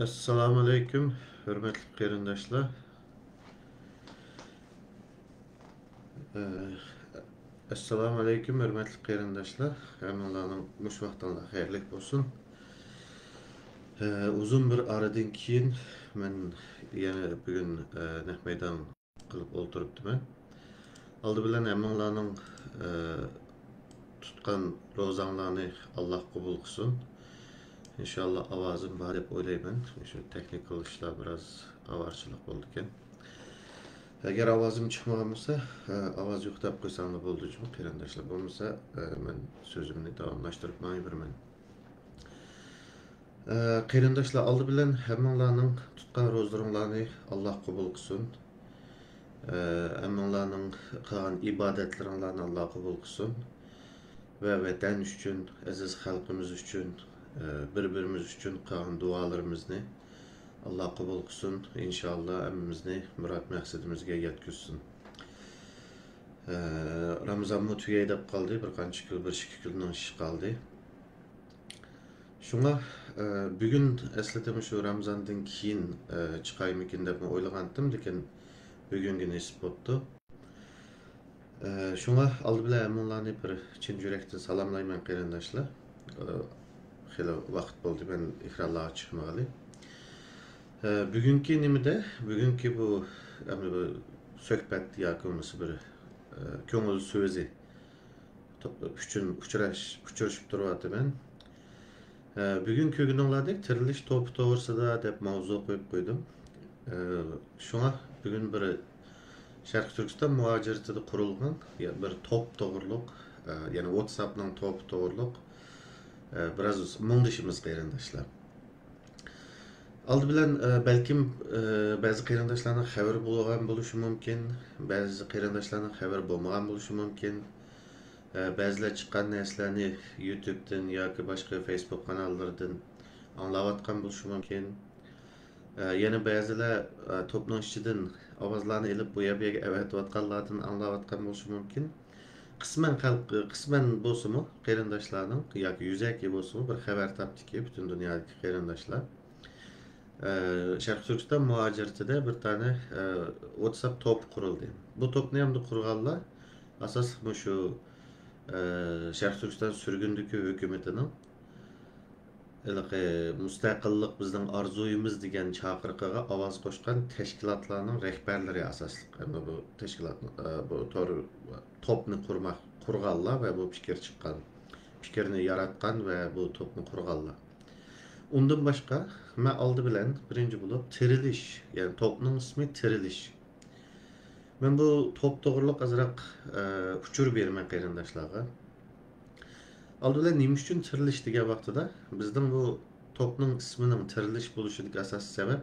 Assalamu alaikum, hürmetli qarindoshlar. Ee, Assalamu alaikum, hürmetli qarindoshlar. Hammalarning mush vaqtinlar xayrli bo'lsin. Uzun bir aradan keyin men yana bugun naq maydon qilib o'tiribdiman. Oldi bilan hammalarning tutgan ro'zanglarni Alloh qabul qilsin. İnşallah ovozim bor deb o'ylayman. Shu texnikal ishlar biroz avarchilik bo'ldi ekan. Agar ovozim chiqmagan bo'lsa, ovoz yo'q deb qo'ysanglar bo'ldi uchun qarindoshlar. Bo'lmasa, men so'zimni davomlashtirib ma'yibirman. Qarindoshlar, oldi bilan hammalarning tutgan ro'zalaringlarni Alloh qabul qilsin. Hammalarning qilgan ibodatlaringlarni Alloh qabul qilsin. Va vatan uchun, aziz xalqimiz uchun, bir-birimiz uchun qilgan duolarimizni Allah qabul qilsin. İnşallah hammamizni murod maqsadimizga yetkazsin. Ramazon tugay deb qoldi. Bir qancha kun, bir ikki kundan ish qoldi. Shunga bugun aslida shu Ramazondan keyin chiqaymikin deb o'ylagandim, lekin bugunga nasib bo'ldi. Shunga oldi bilan hammalarni bir chin yurakdan salomlayman qarindoshlar. Xeyli vaqt bo'ldi men ekranga chiqmag'ali. Bugünkü nimede, bugünkü bu söhbət yakınlısı bir köngül sözü üçün uçuruşup duruyordu ben. Bugünkü günlerde tiriliş topu doğrusuda dep mavzu koyup koydum. Şuna bugün bir Şarkı Türkistan muhaciretinde kurulgan bir top doğruluk, yani WhatsApp'dan top doğruluk biraz mındışımız qarindoshlar. Aldı bilen belkim bazı qarindoshlarning xabar bo'lgan bo'lishi mumkin, bazı qarindoshlarning xabar bo'lmagan bo'lishi mumkin. Ba'zilar chiqqan narsalarni YouTube'dan yoki boshqa Facebook kanallardan anglayotgan bo'lishi mumkin. Yana ba'zilar to'pning ichidan ovozlarni ilib bu yerga avatayotganlardan anglayotgan bo'lishi mumkin. Qisman bo'lsa-mu qarindoshlarning yoki yuzaki bo'lsa-mu bir xabar topdiki butun dunyodagi qarindoshlar. Şarkı Türkistan muhaciretinde bir tane WhatsApp top kuruldu. Bu top ne yaptı kurganlar? Asas şu Şarkı Türkistan sürgündeki hükümetinin müstakillik bizden arzuyumuz degan chaqiriqiga ovoz qo'shgan tashkilotlarning rahbarlari asosli. Bu tashkilotni bu topni qurganlar va bu fikr chiqqan, fikrni yaratgan va bu topni qurganlar. Ondan başka, ben aldı bilen birinci bulup Tiriliş, yani topның ismi Tiriliş. Ben bu top doğruluk azırak uçur bermen qarindoshlarga. Aldı bilen neymiş için Tiriliş degan vaqtida bizden bu topның isminin Tiriliş buluşudaki asas sebep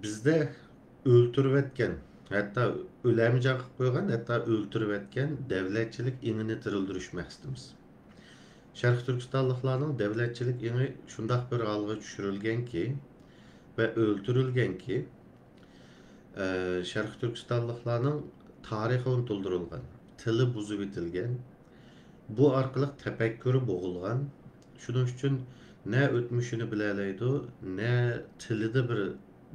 bizde öldürüp etken, hatta ölemeyecek koygan, hatta öldürüp etken devletçilik inini tirildirüş maqsadimiz. Şarkı Türkistanlıklarının devletçilik yeni şundak bir algı düşürülgen ki ve öldürülgen ki Şarkı Türkistanlıklarının tarihi unutuldurulgan, tili buzup etilgen, bu arkalık tefekkürü boğulgan, şunun için ne ötmüşünü bileleydi, ne tili de bir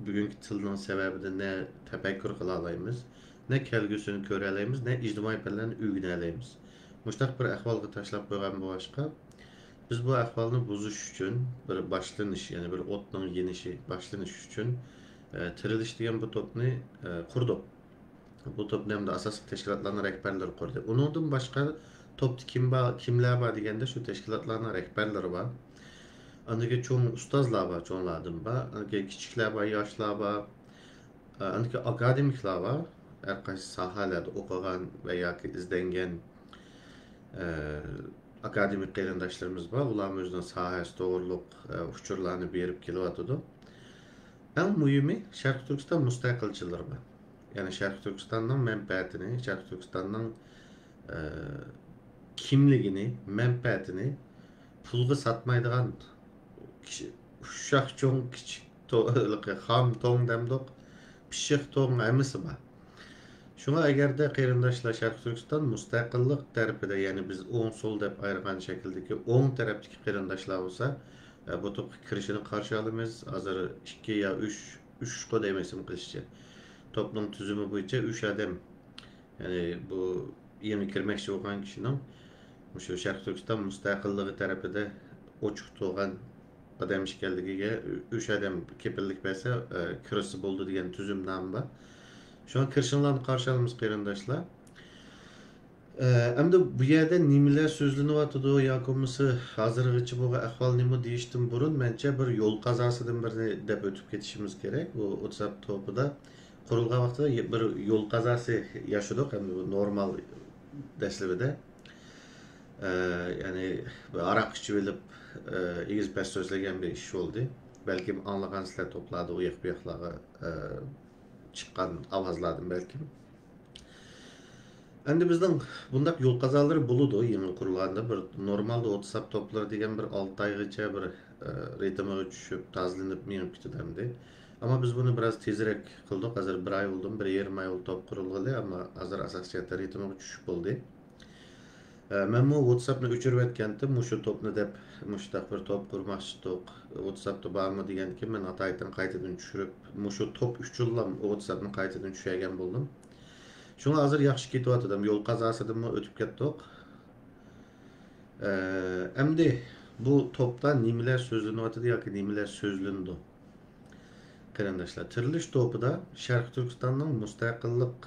bugünkü tilinin sebebi de ne tefekkür kılalayımız, ne kelgüsünü köreleyimiz, ne ictimai pəllərini ügünəleyimiz. Muştaq bir ahvalga taşlap koygan bu başka. Biz bu ahvalını buzuş için bir başlanış, yani bir otның yenişi başlanış için Tiriliş degan bu topni kurduk. Bu top hem de asas teşkilatlarına rehberler kurdu. Ondan başka topta kimler var degende şu teşkilatlarına rehberler var. Andaki çoğun ustazlar var, çoğunlardan var. Andaki küçükler var, yaşlar var. Andaki akademikler var. Her qaysi sahalarda okugan veya izlengen akademik qarindoshlarimiz var. Ularning o'zining sahasi to'g'riliq uçurlarını berib kelyapti. En mühimi Şarkı Türkistan müstakilçileri var. Yani Şarkı Türkistan'ın menfaatini, Şarkı Türkistan'ın kimligini, menfaatini pulga satmaydigan uşaq çoğun kichik ham to'ng demdik, pishiq to'ng emisi var. Şuna eğer de qarindoshlar Şarkı Türkistan müstakillik tarafida, yani biz o'ng sol deb ayırgan şekildeki o'ng taraftaki qarindoshlar olsa, Bu top kirişini karşı alımız. Hazır 2 ya 3 kod emesim kılışçı. Toplum tüzümü boyunca 3 adam yani bu yeni kirmekçi olan kişinin şu Şarkı Türkistan müstakilliği tarafında oçuk doğan adam işgalligiga 3 adam kepillik verse kirisi buldu degan tüzüm namı var. Şu an kirişinlarni karşı alımız qarindoshlar. Endi bu yerda nimalar so'zlanyapti yoki bo'lmasa hozirgacha bo'lgan ahvol nima deyishdan burun mencha bir yo'l qazosidan birini deb o'tib ketishimiz kerak. Bu WhatsApp topida qurilgan vaqtida bir yo'l qazosi yashadik, endi bu normal dastlabida. Ya'ni aroq ichib olib egiz past so'zlagan bir ish bo'ldi. Balkim anlagansizlar to'pladi u yoq bu yoqlarga chiqqan ovozlardan balkim. Endi bizning bundaq yo'l qazolari bo'ladi yangi qurilganda bir normalda WhatsApp toplar degan bir 6 oygacha bir ritmiga tushib tozlanib minib ketadi. Ama biz bunu biraz tezrek qildik. Hozir 1 oy bo'ldi, 1,5 oy oldu top qurilgani, ama hozir asosiy ritmiga tushib bo'ldi. Men bu WhatsAppni o'chirib aytgandim, mushu topni deb mushtaq bir top qurmoqchidik. WhatsAppda bormi deganki, men ataydan qaytadan tushirib, mushu top uchun WhatsAppni qaytadan tushirgan bo'ldim. Şuna hazır yaxşı ketyapti, yo'l qazosidan o'tib ketdik. Endi bu topda nimalar so'zlanyapti yoki nimalar so'zlandi? Qarindoshlar, tirilish topida Sharq Turkistonning mustaqillik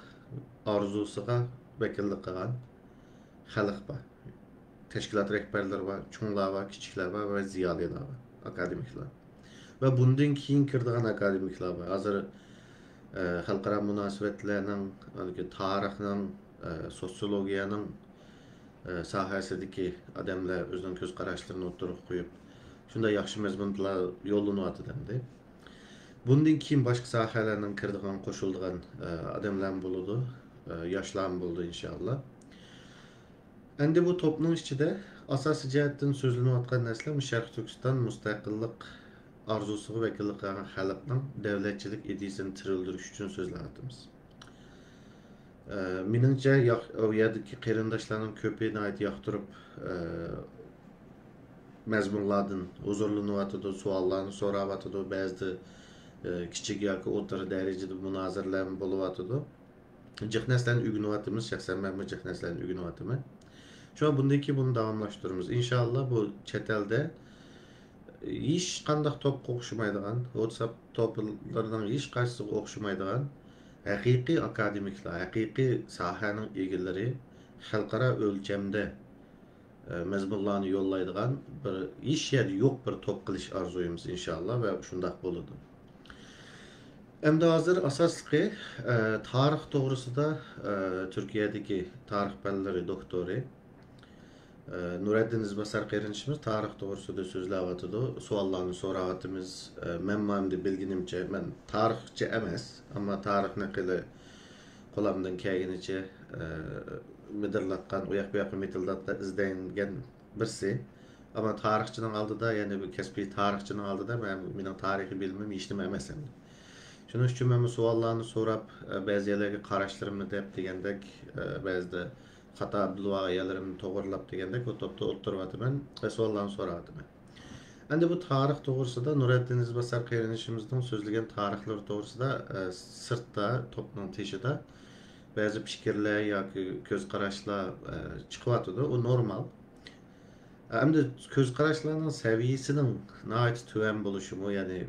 orzusiga vakillik qilgan xalq bor. Tashkilot rahbarlari bor, cho'nglar bor, kichiklar bor va ziyolilar bor, akademiklar. Va bundan keyin kirdigan akademiklar bor. Hozir xalqaro munosabatlarning, tarixning, sotsiologiyaning sohasidagi odamlar o'zining ko'z qarashlarini o'tirib qo'yib, shunday yaxshi mazmunlar yo'llanyapti endi. Bundan keyin boshqa sohalarning kirdigan, qo'shildigan odamlar bo'ladi, yoshlar bo'ladi inshaalloh. Endi bu to'pning ichida asosiy jihatdan so'zlanayotgan narsa Sharq Turkiston mustaqillik arzusuga vakillik qilgan xalqning davlatchilik ideyasini tirildirish uchun so'zlayapmiz. Meningcha u yerdagi qarindoshlarning ko'pini yoqtirib mazmunlardan huzurlanyapti, savollarni so'rayapti, ba'zida kichik yoki o'rta darajada munozaralar bo'lyapti. Jiq narsalarni o'rganyapmiz, shaxsan men jiq narsalarni o'rganyapman. Şu an bundaki bunu davamlaştırırız. İnşallah bu chet elda hech qanday topga o'xshamaydigan, WhatsApp toplaridan hech qaysisiga o'xshamaydigan haqiqiy akademiklar, haqiqiy sohaning egalari xalqaro o'lchamda mazmunlarni yo'llaydigan bir hech yerda yo'q bir top qilish orzuyimiz inshaalloh va shunday bo'ladi. Endi hozir asosli tarix to'g'risida Turkiyadagi tarix fanlari doktori Nureddin İzbasar qarindoshimiz tarix to'g'risida so'zlayapti. Savollarni so'rayapmiz. Men bilginimcha, men tarixchi emas, ammo tarixni qili qo'limdan kelganicha midirlatgan, u yoq bu yoqqa mitildatda izlangan birisi. Ammo tarixchining oldida, ya'ni bu kasbiy tarixchining oldida mening tarixiy bilimim hech nima emas endi. Shuning uchun men bu savollarni so'rab, ba'zilarga qarashlarimni deb degandek, ba'zida xato bilvog'iyalarimni to'g'irlab degandek bu topda o'tiryapman va savollarni so'rayapman. Endi bu tarix to'g'risida Nureddin İzbasar qarindoshimizning so'zlagan tarixlar to'g'risida sirtda, topning teshida ba'zi fikrlar yoki ko'z qarashlar chiqyapti. U normal. Endi ko'z qarashlarning saviyasining nihoyat tuvan bo'lishi, ya'ni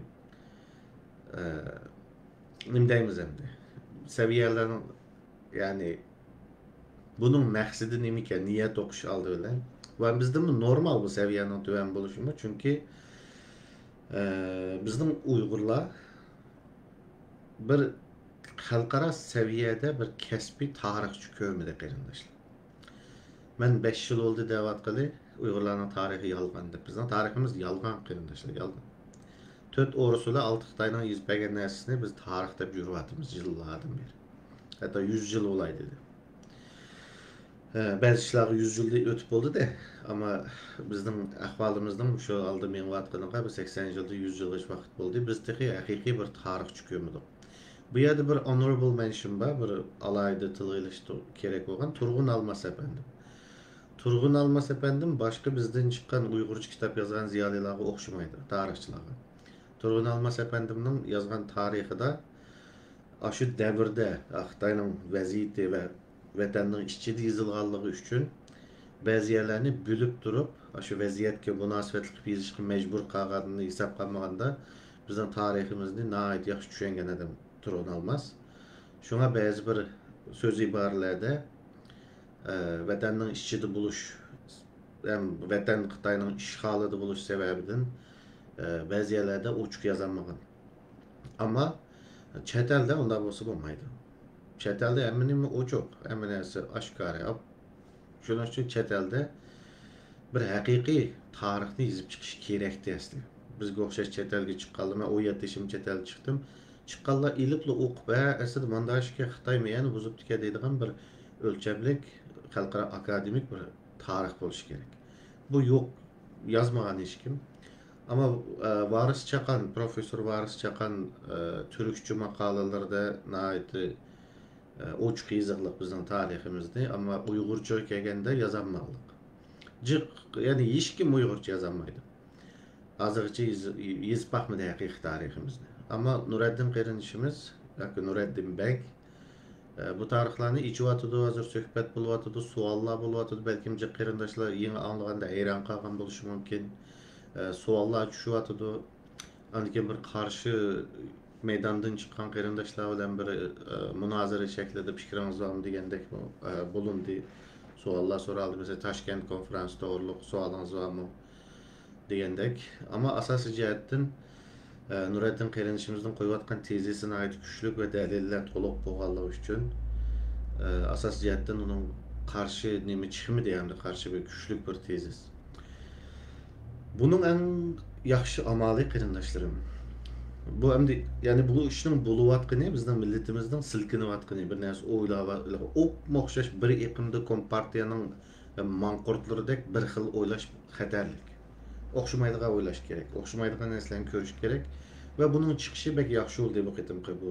nima deymiz endi? Saviyalarning, ya'ni bunun məqsədi nima ekan, niyat o'qish oldi bilan. Va bizda bu normal bu saviyaning tuvan bo'lishi, chunki bizning Uyg'urlar bir xalqaro saviyada bir kasbiy tarixchi ko'mida qarindoshlar. Men 5 yil oldu deyotgani Uyg'urlarning tarixi yolg'on deb. Bizning tariximiz yolg'on qarindoshlar, yolg'on. 4 o'risida 6 Xitoyning yuz bergan narsasini biz tarix deb yuribmiz yillardan beri. Hatto 100 yil olay dedi. Bazı işler 100 yılda ötüp oldu da, ama bizim ahvalimizden şu aldı men vatqanıqa 80 yılda 100 yılgacha vaqt bo'ldi. Biz texi haqiqiy bir tarix çıkıyormuduk. Bu yerda bir honorable mention var, bir alayda tilg'ilishdi kerak bo'lgan Turg'un Almas efendi. Turgun Almas efendim başka bizden çıkan Uygurca kitap yazan ziyalilarga okşamaydı, tarihçilarga. Turgun Almas efendimnin yazgan tarihi de aşı devirde Xitayning vaziyeti ve vatanning ichida yozilganligi uchun ba'zi yerlarni bo'lib turib, aşı vaziyatga munosabatli qilib yozishga majbur qilganini hisobga olmaganda bizning tariximizni nihoyat yaxshi tushungan adam Turgun Almas. Şuna ba'zi bir so'z iboralarda vatanning ichida bo'lish hem vatan Xitoyning ishg'olida bo'lish sababidan ba'zi yerlarda ochiq yozolmagan. Ama chet elda unday bo'lsa bo'lmaydi. Chet elda hamma nima ochiq, hamma narsa oshkora. Shuning uchun chet elda bir haqiqiy tarixni yozib chiqish kerak deyapti. Bizga o'xshash chet elga chiqqanlar, men 17 yoshim chet elga chiqdim. Chiqqanlar ilibli o'qib, aslida mana shu Xitoy meni buzib tika deydigan bir o'lchamlik xalqaro akademik bir tarix bo'lishi kerak. Bu yo'q, yozmagan hech kim. Ama Varis Çakan, Profesör Varis Çakan Türkçe makalelerinde nahayeti uçuk izahlık bizim tarihimizde ama Uygurca kelgende yazanmalık. Cık, yani hiç kim Uygurca yazanmaydı. Azıcık yazıp bakmadı hakiki tarihimizde. Ama Nureddin Qerinişimiz, Nureddin Bek bu tarixlarni ichivatıdı, hazır söhbet buluvatıdı, suallar buluvatıdı. Belki qarindoshlar yeni anlaganda hayran qalgan bo'lishi mumkin. Suallar tushyapti. Andikin bir qarshi meydandan chiqqan qarindoshlar bilan bir munozara shaklida fikringiz bormi degandek bo'lindi. Suallar so'raldi. Mesela Toshkent konferansi to'g'riliq savolingiz bormi degandek. Ama asosiy jihatdan Nureddin Qerinishimizning qo'yayotgan tezisine ait kuchli ve dalillar to'liq bo'lganligi uchun asosiy jihatdan uning qarshi nima chiqmadi hamda qarshi bir kuchli bir tezis. Bunun en yaxshi amali qarindoshlarım. Bu hamda yani bu ishning bo'layotgani bizning millatimizning silkinayotgani bir narsa o'ylab o'xshash bir iqimda kompartiyaning manqurtlaridek bir xil o'ylash xatarlik. O'xshamaydigan o'ylash kerak. O'xshamaydigan narsalarni ko'rish kerak ve bunun chiqishi bek yaxshi oldu bu qitimqi bu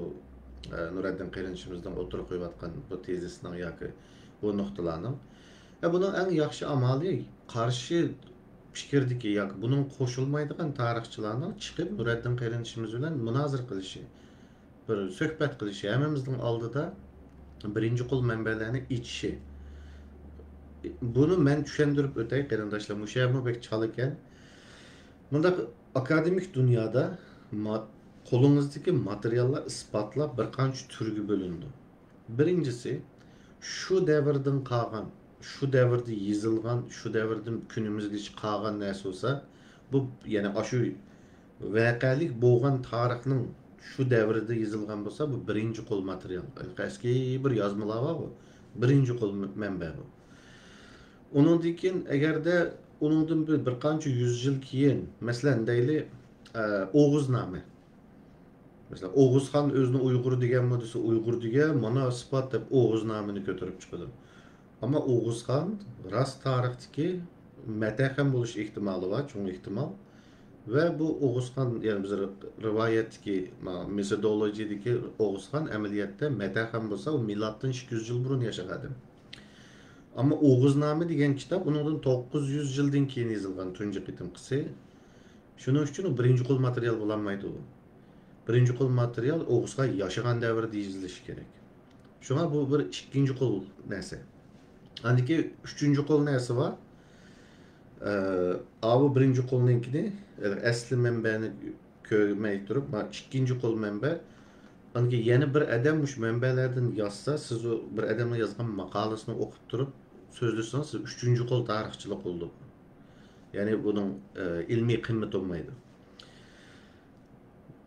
Nureddin Qerinishimizdan o'tirib qo'yayotgan bu tezisning yoki bu nuqtalarning. Bunun en yaxshi amali qarshi fikirdeki yoki bunun qo'shilmaydigan tarixchilarning chiqib Nureddin Qerinishimiz bilan munozara qilishi, bir suhbat qilishi, hammamizning oldida birinchi qo'l manbalarni ichishi. Bunu men tushuntirib o'tay qarindoshlar, mushamu bek chal ekan. Bunda akademik dünyada kolunumuzdaki materyallar ispatlab bir qancha turga bölündü. Birincisi şu devirden qalgan, şu devirde yozilgan, şu devirden günümüzgacha qalgan narsa olsa, bu yani aşı voqelik bo'lgan tarixning şu devirde yozilgan bo'lsa, bu birinchi qo'l material. Eski bir yozmalar var bu. Birinchi qo'l manba bu. Onundan keyin agarda onundan bir qancha 100 yil keyin, masalan deyli Oğuzname. Mesela Oğuzhan özünü Uygur degen mi dese Uygur degen, mana ispat deb Oğuznameni götürüp çıkıdı. Ama Oğuzhan rast tarihteki metahem buluş ihtimali var, çoğun ihtimal. Ve bu Oğuzhan yani biz rivayetteki metodolojideki Oğuzhan ameliyatda metahem bulsa o milattan 200 yıl burun yaşadı. Ama Oğuzname degen kitap onun 900 yıldan keyin yazılgan tunji qitimqisi. Şunun için o birinci kol materyal bulanmaydı o. Birinci kol materyal Oğuz'a yaşayan devirde yazılışı gerek. Şuna bu bir ikinci kol neyse. Andaki üçüncü kol neyse var? Abi birinci koluninkini asli menbeni köymeyip durup ikinci kol menbe andaki yeni bir adammış menbelerden yazsa siz o bir adamla yazgan makalesini okup durup sözlüsünüz siz üçüncü kol tarihçilik oldu. Yani bunun ilmi kıymet olmaydı.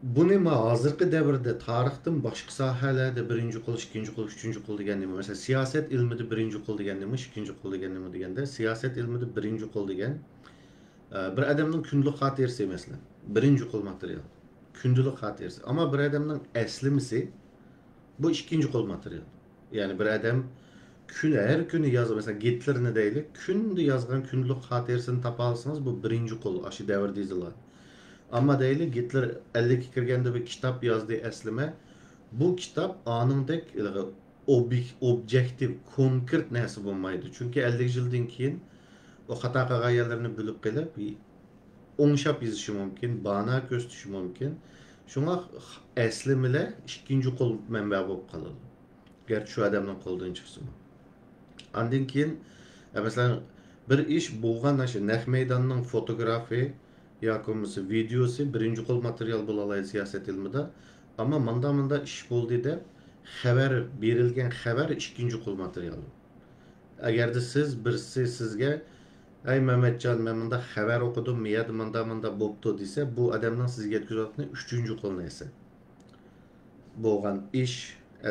Bunu hazırki devirde tarihten başka sahelerde birinci kol, ikinci kol, üçüncü kol degen neme. Mesela siyaset ilmide birinci kol degen neme, ikinci kol degen neme degende siyaset ilmide birinci kol degen bir adamın kündülük hatirisi mesela. Birinci kol materyal. Kündülük hatirisi. Ama bir adamın eslimisi bu ikinci kol materyal. Yani bir adam her günü yazı mesela Hitler'ini değil, kündü yazgan kündülük hatirisini tapalsınız bu birinci kol aşı devirde yazılan. Ama değil Hitler 52 kirgende bir kitap yazdı eslime. Bu kitap anındaki objektif, konkret nersi bulmaydı. Çünkü 50 yıldan keyin o hata qilgan yerlerini bilib kelib, o'ngshab yezishi mumkin, bana ko'rsatishi mumkin. Shunga asli bilan ikkinchi qo'l manba bo'lib qoladi. Gerçi şu adamdan qo'ldan chiqsin. Ondan keyin masalan bir ish bo'lgan shu naq maydonning fotografi yoki bo'lmasa videosi birinchi qo'l material bo'la oladi siyosat ilmida. Ammo manda ish bo'ldi deb xabar berilgan xabar ikkinchi qo'l material. Agarda siz birisi sizga ay Mehmetcan men bunda xabar o'qidim, miyada manda bo'pti desa, bu odamdan sizga yetkazayotgan uchinchi qo'l narsa. Bo'lgan ish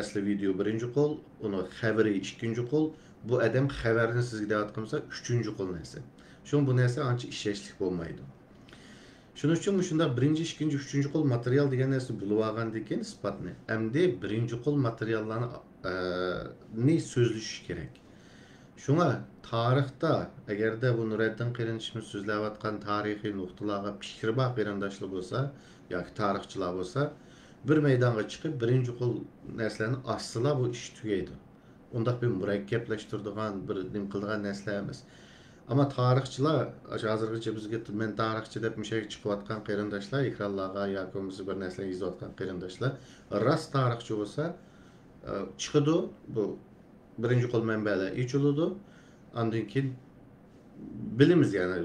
asli video birinchi qo'l, uni xabari ikkinchi qo'l, bu odam xabarni sizga deyotgansa uchinchi qo'l narsa. Shuning bu narsa ancha ishonchli bo'lmaydi. Shuning uchun shunda birinchi, ikkinchi, uchinchi qo'l material degan narsa bo'lib olgandan keyin sifatni. Endi birinchi qo'l materiallarni ni so'zlashish kerak. Shunga tarixda agarda bu Nuriddin Qirinchimiz so'zlayotgan tarixiy nuqtalarga fikri bor qarindoshlar bo'lsa yoki tarixchilar bo'lsa, bir maydonga chiqib birinchi qo'l narsalarni ochsalar bu ish tugaydi. Undaq bir murakkablashtiradigan, bir nim qilgan narsalar emas. Ammo tarixchilar hozirgacha bizga men tarixchi deb mishay chiqayotgan qarindoshlar, ekranlarga yoki bo'lmasa bir narsa yozayotgan qarindoshlar rost tarixchi bo'lsa chiqadi bu birinchi qo'l manbalar ichiladi. Ondan keyin bilimiz yani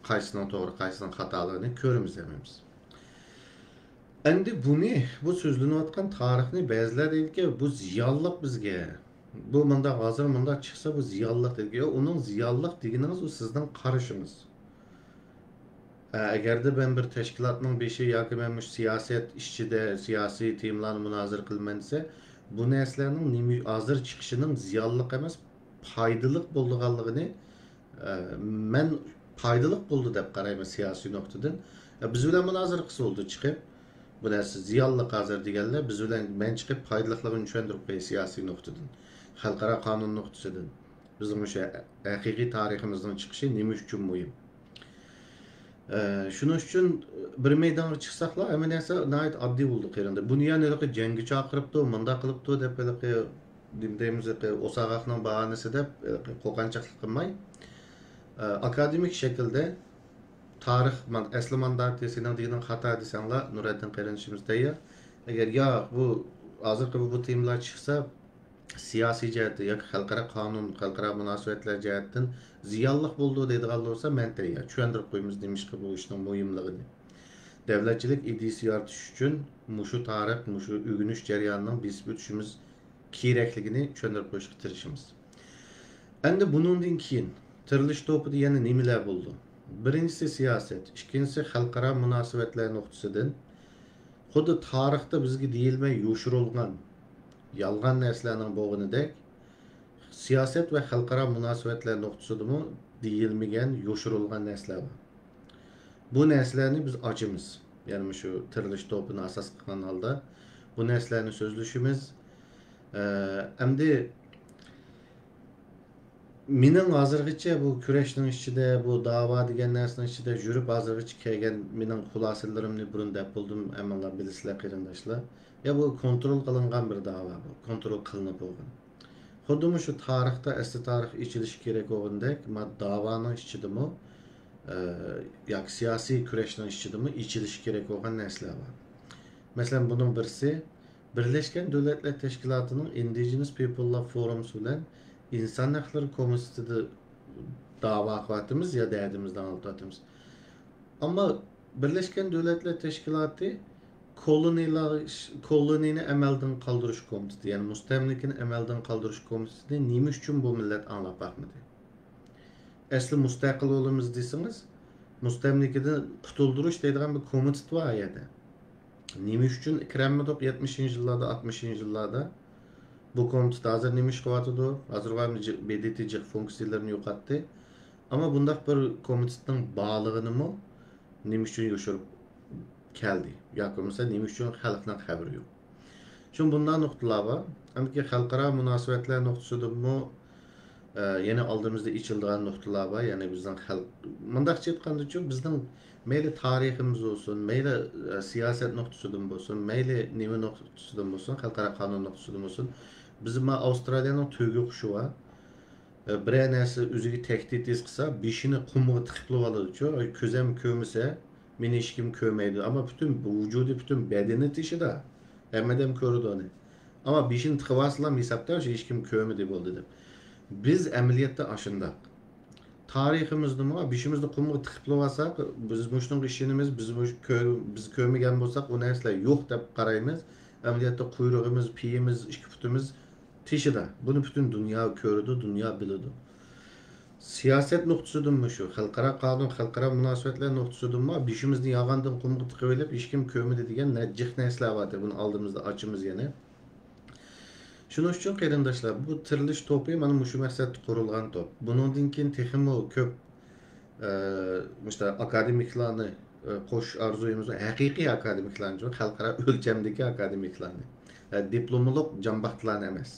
qaysisining to'g'ri, qaysisining xatoligini ko'ramiz hamamiz. Endi bu so'zlanayotgan tarixni ba'zilar deydi bu ziyonliq bizga. Bu menda hozir menda chiqsa bu ziyonliq deydi. Uning ziyonliq deganingiz u sizning qarashingiz. Agarda ben bir tashkilotning beshi yoki men siyosat ishchida siyosiy temalarni munozara qilman desa, bu narsalarning hozir chiqishining ziyonliq emas, foydali bo'lganligini men foydali bo'ldi deb qarayman siyosiy nuqtadan. Biz bilan munozara qilsa bo'ldi chiqib, bu narsa ziyonli hozir deganlar biz bilan men chiqib foydaliligini tushuntirib qo'y siyosiy nuqtadan, xalqaro qonun nuqtasidan. Bizning o'sha haqiqiy tariximizning chiqishi nima uchun muhim? Shuning uchun bir maydonga chiqsaqlar, hamma narsa nihoyat oddiy bo'ldi qerinde. Buni yana jangga chaqiribdi, munda qilibdi deb deymiz, o'sag'aqning bahanasi deb qo'qanchaqlik qilmay, akademik shaklda tarix asli mandat sening degan xato desanglar, Nuriddin Qirinchimiz tayyor. Agar yo'q bu hozirgi bu temalar chiqsa, siyosiy jihatdan yoki xalqaro qonun, xalqaro munosabatlar jihatdan ziyonliq bo'ldi deydigan bo'lsa, men tayyor. Tushuntirib qo'yamiz demishki bu ishning muhimligini. Davlatchilik ideyasi yaratish uchun mushu tarix, mushu o'rganish jarayonining besib o'tishimiz kerakligini tushuntirib qo'yishga tirishimiz. Endi bundan keyin tirilish to'pida yana nimalar bo'ldi? Birinchisi siyoset, ikkinchisi xalqaro munosabatlar nuqtasidan xuddi tarixda bizga deyilmay yoshirilgan yolg'on narsalarning bo'lganidek, siyoset va xalqaro munosabatlar nuqtasidami deyilmagan yoshirilgan narsalar bor. Bu narsalarni biz ochimiz. Ya'ni shu tirilish to'pini asos qilgan holda bu narsalarni so'zlashimiz. Endi mening hozirgacha bu kurashning ichida, bu da'vo degan narsaning ichida yurib hozirgacha kelgan mening xulosalarimni burun deb bildim, ammo bilasizlar qarindoshlar. Ya bu kontrol qilingan bir da'vo bu, kontrol qilinib bo'lgan. Xuddi shu tarixda asli tarix ichilishi kerak bo'lgandek, da'voning ichidami yoki siyosiy kurashning ichidami ichilishi kerak bo'lgan narsalar bor. Masalan, bunun birisi Birleşken Devletler Teşkilatı'nın Indigenous People'lar Forum'su bilen İnsan Hakları Komitesi'de dava akıvatımız ya derdimizden anlatıyoruz. Ama Birleşken Devletler Teşkilatı kolonini emelden kaldırış komitesi, yani müstemlikini emelden kaldırış komitesi neymiş için bu millet anlap bakmadı. Asli müstakil olumuz deyseniz, müstemlikini kutulduruş dediğim bir komitesi var ya da. Neymiş için Kremlin 70. yıllarda, 60. yıllarda bu komitede hazır neymiş kıvatıdı, hazır var mı belirtici fonksiyonlarını yok etti. Ama bundak bir komitenin bağlılığını mı neymiş için yaşayıp geldi. Yakın mesela neymiş için halktan haberi yok. Şimdi bundan noktalar var. Ama ki halkara münasebetler noktasıdır mı yine aldığımızda içildiğin noktalar var. Yani bizden halk, bundak çıktıktan için bizden meyli tarihimiz olsun, meyli siyaset noktasıdır olsun, meyli nemi noktasıdır olsun, halkara kanun noktasıdır olsun. Bizim Avustralya'nın tüygü kuşu var. bir narsa o'ziga tahdid his qilsa, beshini qumga tiqib oladi-ku, ko'zim ko'misa, meni hech kim ko'rmaydi. Ama bütün vujudi, bütün bedeni tishida. Hammadam ko'radi uni. Ama beshini tiqib olsalar hisobda hech kim ko'rmadi bo'ldi deb. Biz amaliyotda ashunda. Tariximizda mı, beshimizni qumga tiqib olsak, biz shunga ishonamiz, biz ko'rmagan bo'lsak, u narsalar yo'q deb qaraymiz. Amaliyotda quyrug'imiz, piyimiz, ikki putimiz tishida. Buni bütün dünya ko'rdi, dünya biladi. Siyaset nuqtasidanmi shu, xalqaro qonun, xalqaro munosabatlar nuqtasidanmi, beshimizni yog'andan qumga tiqib olib, hech kim ko'rmadi degan najih narsalar bor. Buni oldimizda ochimiz yana. Shuning uchun qarindoshlar, bu tirilish to'pi mana shu maqsadda qurilgan to'p. Buningdan keyin texmo ko'p işte akademiklarni qo'sh arzuyimiz, haqiqiy akademiklarni, xalqaro o'lchamdagi akademiklarni, diplomlik jambaxtlarni emas.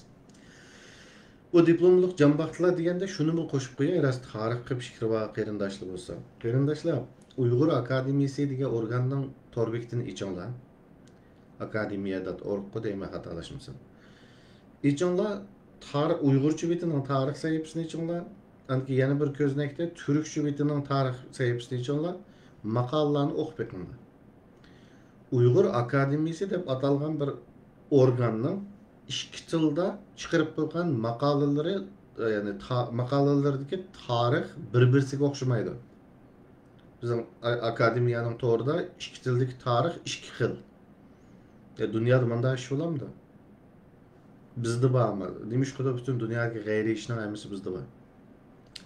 Bu diplomlik jambaxtlar deganda shuni mi qo'shib qo'yay, rost tarixga fikri bor qarindoshlar bo'lsa. Qarindoshlar, Uyg'ur akademiyasi degan organning tor bekitini ichinglar. Akademiya.org deyman xatolashmasam. İçinler tarih Uygurca bitinin tarih sayfasını içinler. Anki yana bir köznekte Türkçe bitinin tarih sayfasını içinler. Maqallarını o'qib beqinlar. Uyghur Akademiyasi deb atalgan bir organning ikki tilda chiqarib qo'ygan maqolalari, ya'ni maqolalardagi tarix bir-birisiga o'xshamaydi. Bizim akademiyaning to'g'rida ikki tildagi tarix ikki xil. Dunyoda bunday ish bo'lamdi? Bizde var ama. Demiş ki bütün dünyadaki gayri işler hemisi bizde var.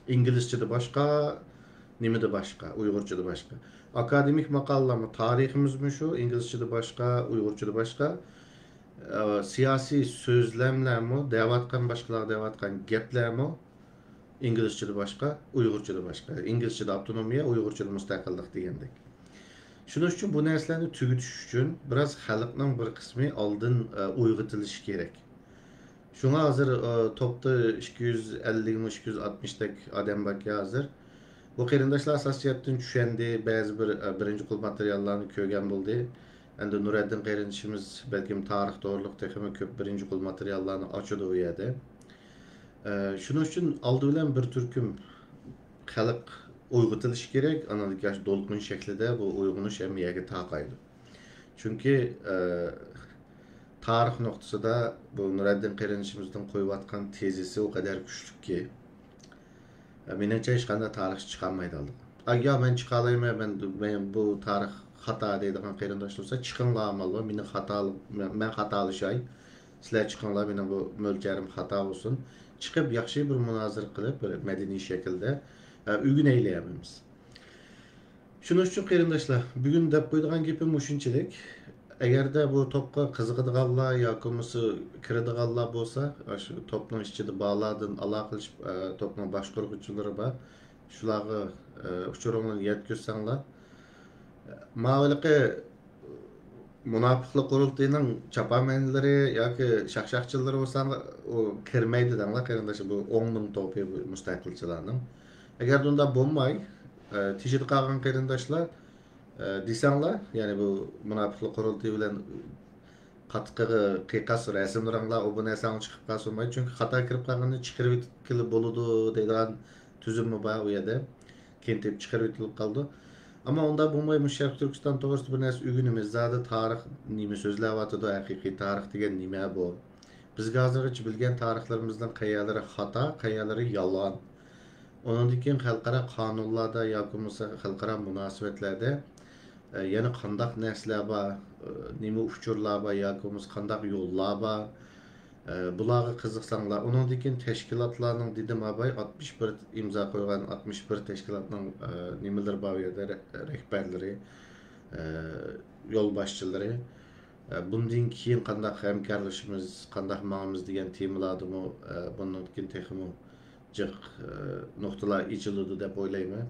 İngilizce'de başka, Nimede başka, Uygurca'da başka. Akademik makallarımı, tarihimiz mi şu, İngilizce'de başka, Uygurca'da başka. Siyasi sözlemler mi, devatkan başkalar devatkan gepler mi, İngilizce'de başka, Uygurca'da başka. İngilizce'de avtonomiya, Uygurca'da müstakillik degandek. Shuning uchun bu narsalarni tugutish uchun biraz xalqning bir qismi oldin uyg'otilishi kerak. Şuna hazır topda 250-260 tek adam bak hazır. Bu qarindoshlar asosiyatdan tushendi, ba'zi birinchi qo'l materiallarni ko'rgan bo'ldi. Endi Nuriddin qarindoshimiz balkim tarix to'g'riliq texmi ko'p birinchi qo'l materiallarni ochadi u yerda. Shuning uchun oldi bilan bir turkum xalq uyg'otilishi kerak, analitik to'lqin shaklida bu uyg'onish ham yerga taqaydi. Chunki tarix noktasında bu Nuriddin qarindoshimizning qo'yayotgan tezisi o kadar güçlü ki menimcha hech qanday tarix chiqolmaydi oldi. Agar men chiqa olmayman, men bu tarix xato deydigan qarindosh bo'lsa, chiqinglar amalga, men xatolashay. Sizlar chiqinglar, mening bu mo'ljarim xato bo'lsin. Chiqib yaxshi bir munozara qilib, bir madaniy shaklda o'rganaylikmiz. Shuning uchun qarindoshlar, bugun deb qo'ydigan gapim shunchalik. Eğer de bu topqa qiziqadiganlar yoki kiradiganlar bo'lsa, shu topning ichida bog'lardan aloqalashib topning boshqaruvchilari bor. Shularga uchuringlarni yetkazsanglar, ma'lumki munofiqlik qurultiyining chapamanlari yoki shaqshaqchilari bo'lsa, u kirmaydi denglar qarindoshlar, bu 10,000 to'pi mustaqilchilarning. Agar bunda bo'lmay, tishida qolgan qarindoshlar desanglar, yani bu munofiqlik qurultiyi bilan qattiq qiqas rasmlaranglar u bu narsani chiqib qolmaydi, chunki xato kirib qolganda chiqarib kelib bo'ladi deydigan tuzumi bor u yerda. Kentib chiqarib kelib qoldi. Ama onda bo'lmay, Sharq Turkiston to'g'risida bir narsa o'rganamiz. Zada tarix nima so'zlayotdi, haqiqiy tarix degan nima bu? Bizga hozirgacha bilgan tarixlarimizdan qayerlari xato, qayerlari yolg'on. Ondan keyin xalqaro qonunlarda yoki xalqaro munosabatlarda yana qandaq narsalar bor, nima uchurlar bor yoki qandaq yo'llar bor. Bularga qiziqsanglar, ondan keyin tashkilotlarning dedim abay 61 imzo qo'ygan 61 tashkilotning nimalar bor yerda rahbarlari, yo'l boshchilari. Bundan keyin qandaq hamkorlashimiz, qandaq ma'miz degan temalarni bundan keyin texmo jiq nuqtalar ichiladi deb o'ylayman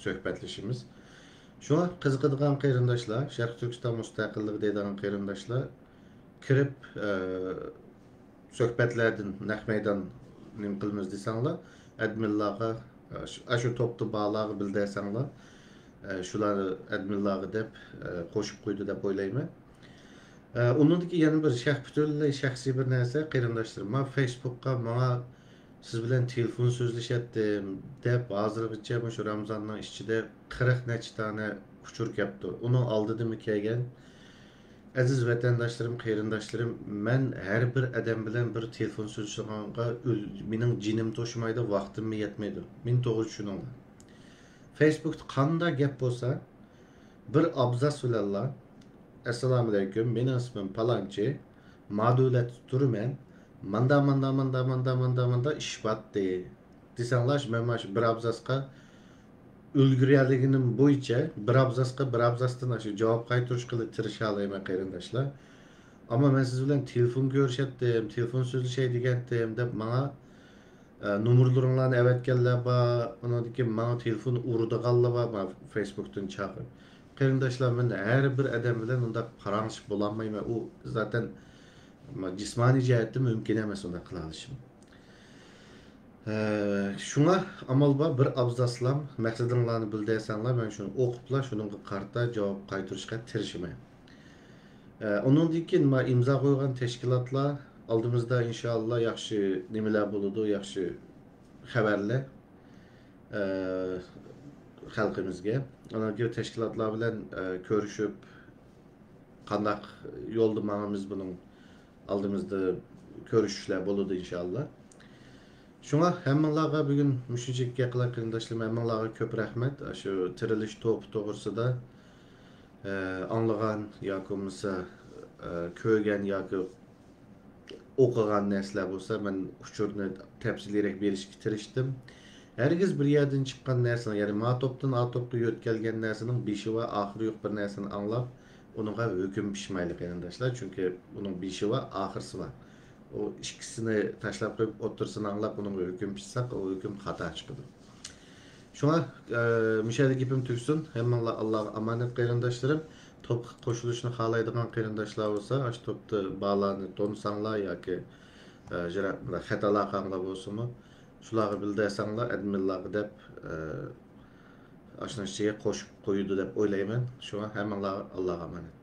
suhbatlashimiz. Şuna qiziqadigan qarindoshlar, Sharq Turkiston mustaqilligi deydigan qarindoshlar kirib suhbatlardan naq maydon nim qilamiz desanglar, adminlarga shu topni bog'larga bildirsanglar, shular adminlarga deb qo'shib qo'ydi deb o'ylayman. Undan keyin yana bir butunlay shaxsiy bir narsa qarindoshlar, men Facebook'ga menga siz bilen telefon sözleşetdim dep hazırgıça şu Ramazan'ın içinde 40 neçe tane uçuruk yaptı. Onu aldı mı kelgen. Aziz vatandaşlarım, kıyırındaşlarım, men her bir adam bilen bir telefon sözleşenga mening jinim toşumaydı, vaktim mi yetmeydi. Men to'g'ri tushuninglar. Facebook'ta qanda gap bo'lsa, bir abzas bilanlar assalomu alaykum, mening ismim palonchi, madulat turman, manda ish batdi desanglar, men mana shu bir abzasga ulgurganligim bo'yicha bir abzasdan shu javob qaytarish qilib tirisha olaman qarindoshlar. Ama ben siz bilen telefon görüşettim, telefon sözleşey degendim dep bana numurlarını evet geldiler ba, ona ki bana telefon uğruda kaldı ba, Facebook'tan çağırıp. Qarindoshlar, men her bir adam bilen onda paranışıp bulanmayım. O zaten cismani cihette mümkün emas onda kıla alışım. Şuna amal ba bir abzaslam maqsadinglarni bildirsanlar, ben şunu o'qiblar, shuningga qarta javob qaytarishga tirishmayman. Ondan keyin imza qo'ygan tashkilotlar oldimizda inshaalloh yaxshi nimalar bo'ladi, yaxshi xabarlar xalqimizga. Ona tashkilotlar bilan ko'rishib qandaq yo'lda mangamiz bunun oldimizda ko'rishishlar bo'ladi inshaalloh. Shunga hammalarga bugun mushunchaki qilar qarindoshlar, hammalarga ko'p rahmat. Shu tirilish to'pi to'g'risida anlagan yoki bo'lmasa ko'rgan yoki o'qigan narsalar bo'lsa, men uchurni tafsilroq berishga tirishdim. Herkes bir yerden chiqqan narsani, ya'ni ma topdan a topga yo'tkalgan narsaning beshi va oxiri yo'q bir narsani anglab, unga hukm pishmaylik qarindoshlar, chunki uning beshi va oxirisi bor. O ikkisini tashlab qo'yib o'tirsini anglab, unga hukm pishsak, o hukm xato chiqadi. Şuna müşahede gibim tüksün. Hemen Allah'a emanet qarindoshlarım. Top qo'shilishni xohlaydigan qarindoshlar bo'lsa, ash topda bağlarni to'nsanlar yoki xatolar qanday bo'lsinmi, shularga bildirsanglar, adminlarga deb ashuncha qo'shib qo'ydi deb o'ylayman. Shunga hammalar Allohga emanet.